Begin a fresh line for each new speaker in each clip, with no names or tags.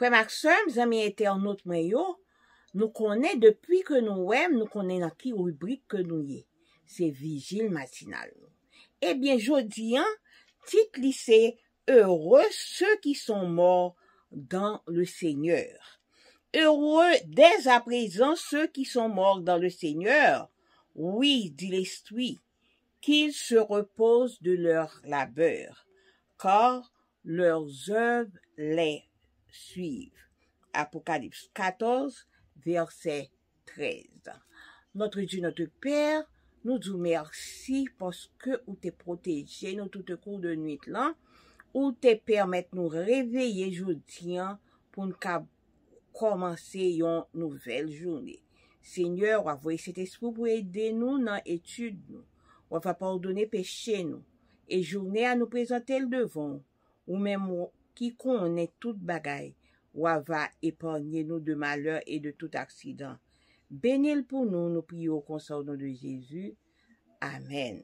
Frère Maxime, amis internautes, nous connaissons depuis que nous connaissons dans qui rubrique que nous y est. C'est Vigile matinal. Eh bien, jodi, titre lycée, heureux ceux qui sont morts dans le Seigneur. Heureux dès à présent ceux qui sont morts dans le Seigneur. Oui, dit l'Esprit, qu'ils se reposent de leur labeur, car leurs œuvres les suivent. Apocalypse 14, verset 13. Notre Dieu, notre Père, nous disons merci parce que vous t'es protégé nous tout au cours de nuit là, ou te permettre nous réveiller aujourd'hui pour nous commencer une nouvelle journée. Seigneur, envoyez cet esprit pour aider nous dans l'étude nous. On va pardonner péché nous. Et journée à nous présenter le devant. Ou même qui connaît toute bagaille. Ou va épargner nous de malheur et de tout accident. Bénis pour nous, nous prions au nom de Jésus. Amen.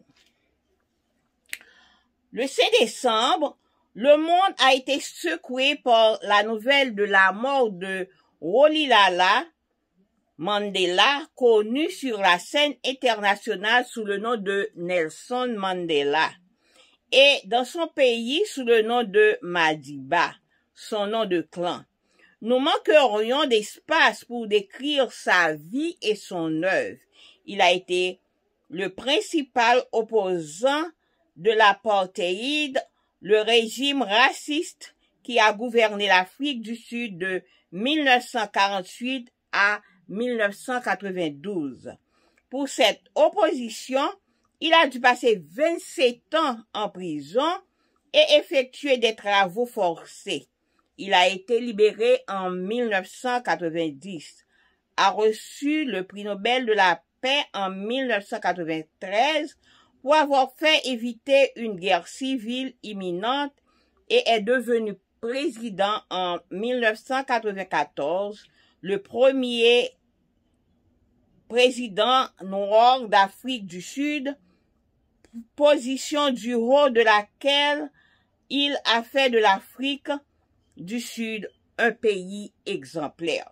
Le 7 décembre, le monde a été secoué par la nouvelle de la mort de Rolihlahla Mandela, connu sur la scène internationale sous le nom de Nelson Mandela, et dans son pays sous le nom de Madiba, son nom de clan. Nous manquerions d'espace pour décrire sa vie et son œuvre. Il a été le principal opposant de l'apartheid, le régime raciste qui a gouverné l'Afrique du Sud de 1948 à 1992. Pour cette opposition, il a dû passer 27 ans en prison et effectuer des travaux forcés. Il a été libéré en 1990, a reçu le prix Nobel de la paix en 1993 pour avoir fait éviter une guerre civile imminente et est devenu président en 1994, le premier président noir d'Afrique du Sud, position du haut de laquelle il a fait de l'Afrique du Sud un pays exemplaire.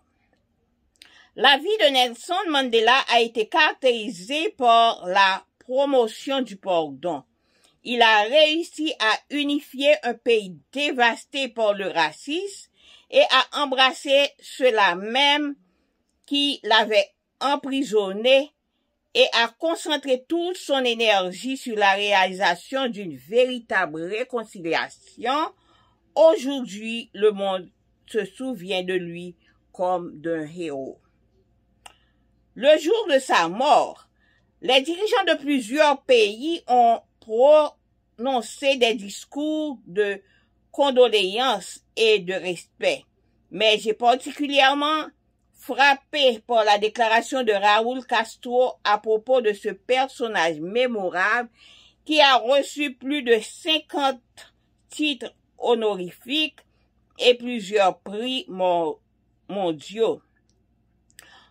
La vie de Nelson Mandela a été caractérisée par la promotion du pardon. Il a réussi à unifier un pays dévasté par le racisme et à embrasser ceux-là même qui l'avaient emprisonné et à concentrer toute son énergie sur la réalisation d'une véritable réconciliation. Aujourd'hui, le monde se souvient de lui comme d'un héros. Le jour de sa mort, les dirigeants de plusieurs pays ont prononcé des discours de condoléances et de respect. Mais j'ai particulièrement frappé par la déclaration de Raúl Castro à propos de ce personnage mémorable qui a reçu plus de 50 titres honorifiques et plusieurs prix mondiaux.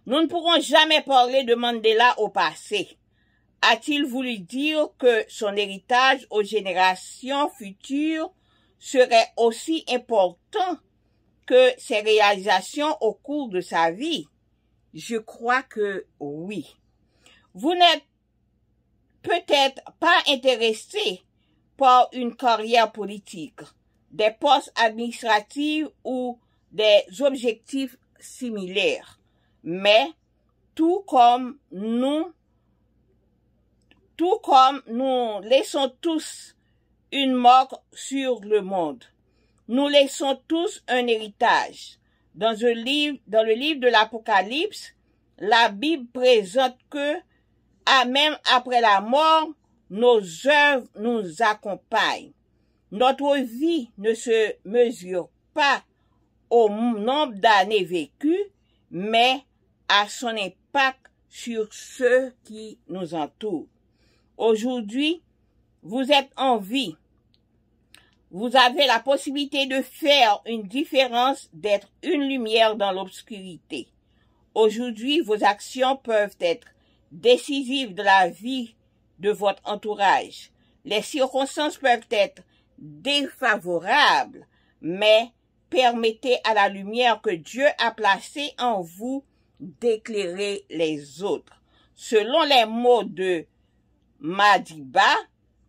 Nous ne pourrons jamais parler de Mandela au passé. A-t-il voulu dire que son héritage aux générations futures serait aussi important que ses réalisations au cours de sa vie? Je crois que oui. Vous n'êtes peut-être pas intéressé par une carrière politique, des postes administratifs ou des objectifs similaires, mais tout comme nous laissons tous une marque sur le monde. Nous laissons tous un héritage. Dans le livre de l'Apocalypse, la Bible présente que, même après la mort, nos œuvres nous accompagnent. Notre vie ne se mesure pas au nombre d'années vécues, mais à son impact sur ceux qui nous entourent. Aujourd'hui, vous êtes en vie. Vous avez la possibilité de faire une différence, d'être une lumière dans l'obscurité. Aujourd'hui, vos actions peuvent être décisives de la vie de votre entourage. Les circonstances peuvent être défavorables, mais permettez à la lumière que Dieu a placée en vous d'éclairer les autres. Selon les mots de Madiba,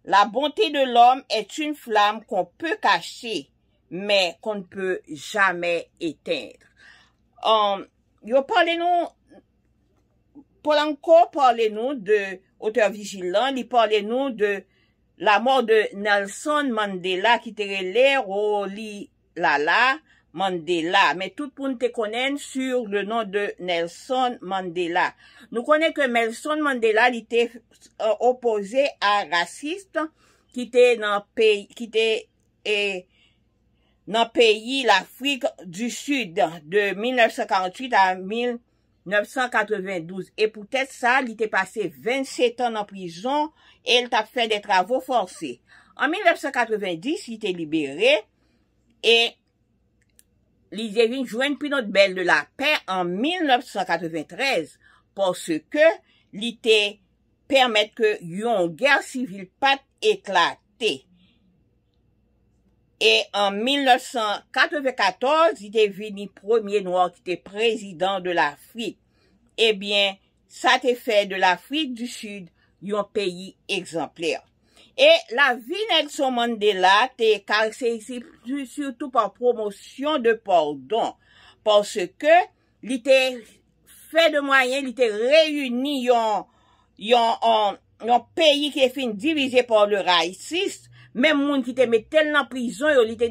la bonté de l'homme est une flamme qu'on peut cacher, mais qu'on ne peut jamais éteindre. Polanco parlez-nous de auteur vigilant, il parlez-nous de la mort de Nelson Mandela qui était l'air au lit Lala Mandela, mais tout le monde te connaît sur le nom de Nelson Mandela. Nous connaissons que Nelson Mandela il était opposé à raciste qui était dans pays l'Afrique du Sud de 1948 à 1992 et peut-être ça il était passé 27 ans en prison et il a fait des travaux forcés. En 1990 il était libéré et il est venu joindre prix Nobel de la paix en 1993 parce que il était permettre que une guerre civile pas éclater. Et en 1994, il est venu premier noir qui était président de l'Afrique. Eh bien, ça te fait de l'Afrique du Sud un pays exemplaire. Et la vie de Nelson Mandela te caractérisée surtout par promotion de pardon. Parce que il était fait de moyens, il était réuni un pays qui est fin divisé par le racisme. Même monde qui te met tellement en prison, il te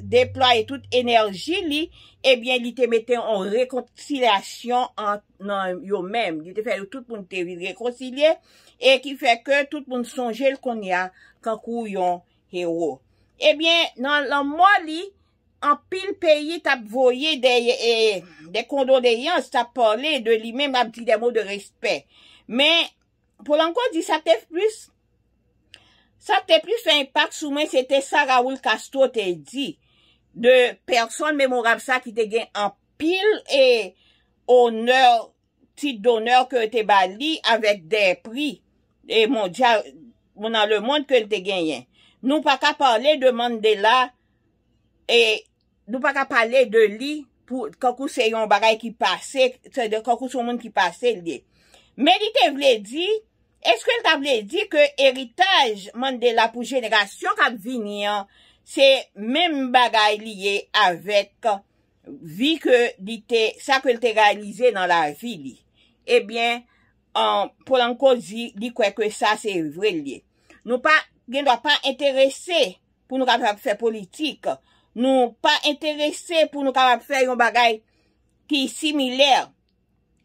déployé toute énergie, li, eh bien, il te mettait en réconciliation en eux-mêmes. Il te fait tout le monde te réconcilier, et qui fait que tout le monde songe qu'on y a, quand yon héros. Eh bien, dans le mois li, en pile pays, t'as voyé des condoléances, t'as parlé de lui-même, a dit des mots de respect. Mais, pour l'encore dit, ça peut plus fait impact sur moi, c'était ça Raoul Castro te dit, de personnes mémorables ça qui te gagne en pile et honneur, titre d'honneur que te bali avec des prix et mondial, dans le monde que te gagne. Nous pas qu'à parler de Mandela et nous pas qu'à parler de lui pour quand c'est un bagay qui passait, c'est-à-dire quand c'est un monde qui passait lié. Mais il te voulait dire, est-ce que t'a voulu dire que héritage Mandela pour génération qui venir, c'est même bagay lié avec vie que ça que t'a réalisé dans la vie li. Eh bien, pour encore dire, dit quoi que ça c'est vrai lié. Nous ne doit pas intéresser pour nous capable faire politique. Nous pas intéressés pour nous capable faire un bagay qui est similaire.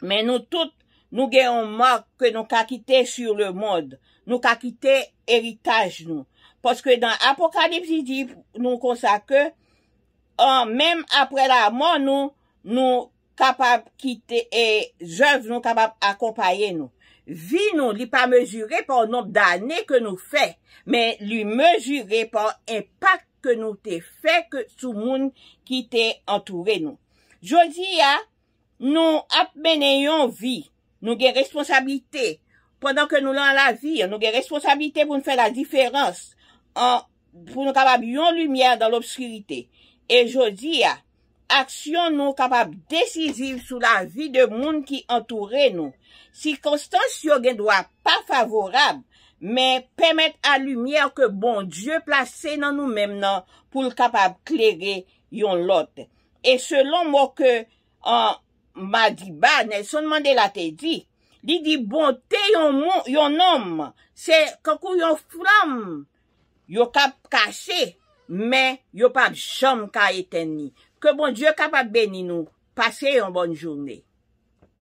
Mais nous toutes nous gagnons marque que nous qu'a quitté sur le monde. Nous qu'a quitté héritage nous. Parce que dans Apocalypse, il dit, nous consacre même après la mort, nous capables quitter et œuvres nous capables accompagner nous. Vie nous, li pas mesuré par nombre d'années que nous fait, mais lui mesuré par impact que nous t'ai fait que tout le monde qui t'est entouré nous. Jodi a, nous apmenons vie. Nous avons responsabilité. Pendant que nous dans la vie, nous avons responsabilité pour nous faire la différence. Pour nous capables une lumière dans l'obscurité. Et je dis, action nous capables décisive sur la vie de monde qui entoure nous. Circonstances ne doit pas favorable, mais permettre à lumière que bon Dieu placé dans nous-mêmes pour le capable clairer yon l'autre. Et selon moi que Madiba, Nelson Mandela te dit, il dit bonté yon homme, c'est quand yon flamme, yon cap caché, mais yon pas chambre ka éteindre. Que bon Dieu capable bénir nous. Passez une bonne journée.